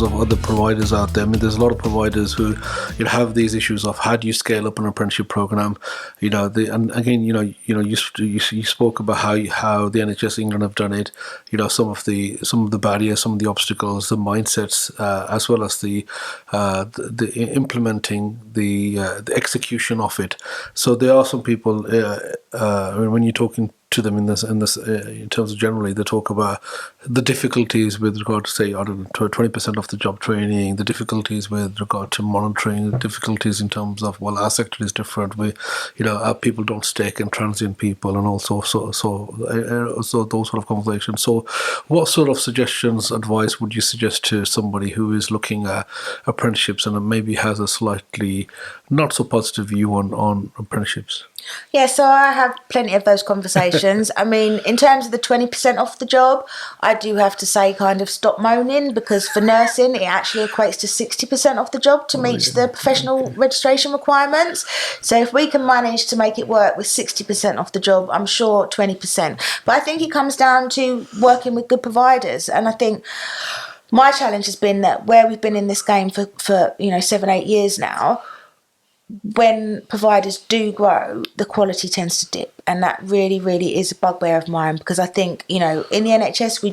of other providers out there. I mean, there's a lot of providers who have these issues of how do you scale up an apprenticeship program. And again, you spoke about how the NHS England have done it. Some of the barriers, some of the obstacles, the mindsets, as well as the implementing, the execution of it. So there are some people when you're talking to them in terms of generally, they talk about the difficulties with regard to, say, 20% of the job training, the difficulties with regard to monitoring, the difficulties in terms of, well, our sector is different. Our people don't stick, and transient people, and also so those sort of conversations. So what sort of suggestions, advice would you suggest to somebody who is looking at apprenticeships and maybe has a slightly not so positive view on apprenticeships? Yeah, so I have plenty of those conversations. I mean, in terms of the 20% off the job, I do have to say kind of stop moaning, because for nursing, it actually equates to 60% off the job to meet the professional registration requirements. So if we can manage to make it work with 60% off the job, I'm sure 20%. But I think it comes down to working with good providers. And I think my challenge has been that where we've been in this game for 7-8 years now, when providers do grow, the quality tends to dip, and that really, really is a bugbear of mine, because I think, in the NHS we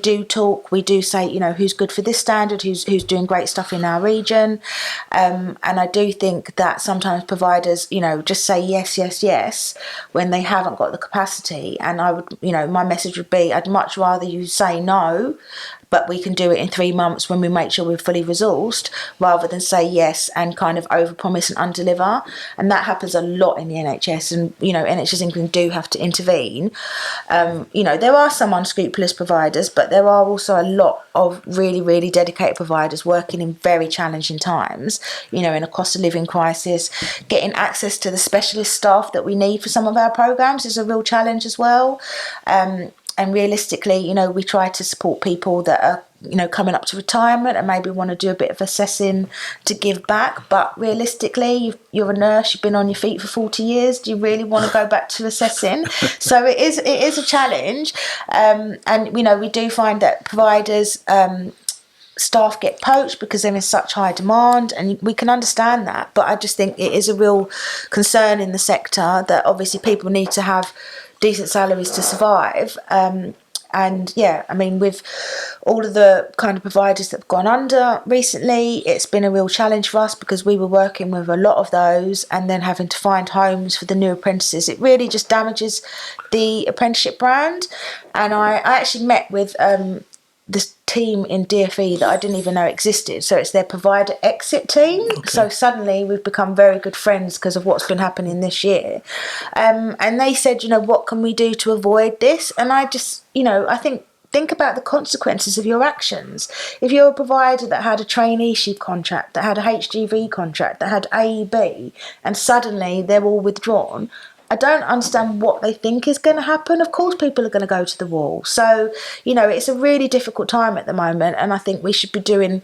do say, who's good for this standard, who's doing great stuff in our region, and I do think that sometimes providers, just say yes when they haven't got the capacity. And I would, my message would be, I'd much rather you say no, but we can do it in 3 months when we make sure we're fully resourced, rather than say yes and kind of overpromise and undeliver. And that happens a lot in the NHS, and NHS England do have to intervene. There are some unscrupulous providers, but there are also a lot of really, really dedicated providers working in very challenging times, in a cost of living crisis. Getting access to the specialist staff that we need for some of our programs is a real challenge as well. And realistically, we try to support people that are, coming up to retirement and maybe want to do a bit of assessing to give back. But realistically, you're a nurse, you've been on your feet for 40 years. Do you really want to go back to assessing? So it is a challenge. And, we do find that providers, staff get poached because there is such high demand, and we can understand that. But I just think it is a real concern in the sector that obviously people need to have decent salaries to survive. With all of the kind of providers that have gone under recently, it's been a real challenge for us, because we were working with a lot of those and then having to find homes for the new apprentices. It really just damages the apprenticeship brand. And I actually met with this team in DfE that I didn't even know existed. So it's their provider exit team. Okay. So suddenly we've become very good friends because of what's been happening this year. And they said, what can we do to avoid this? And I just, I think about the consequences of your actions. If you're a provider that had a traineeship contract, that had a HGV contract, that had AEB, and suddenly they're all withdrawn, I don't understand what they think is going to happen. Of course, people are going to go to the wall. So, it's a really difficult time at the moment, and I think we should be doing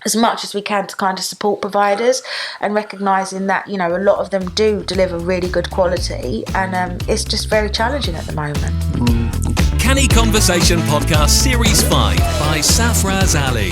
as much as we can to kind of support providers, and recognising that, a lot of them do deliver really good quality, and it's just very challenging at the moment. Canny Conversation Podcast Series 5 by Safaraz Ali.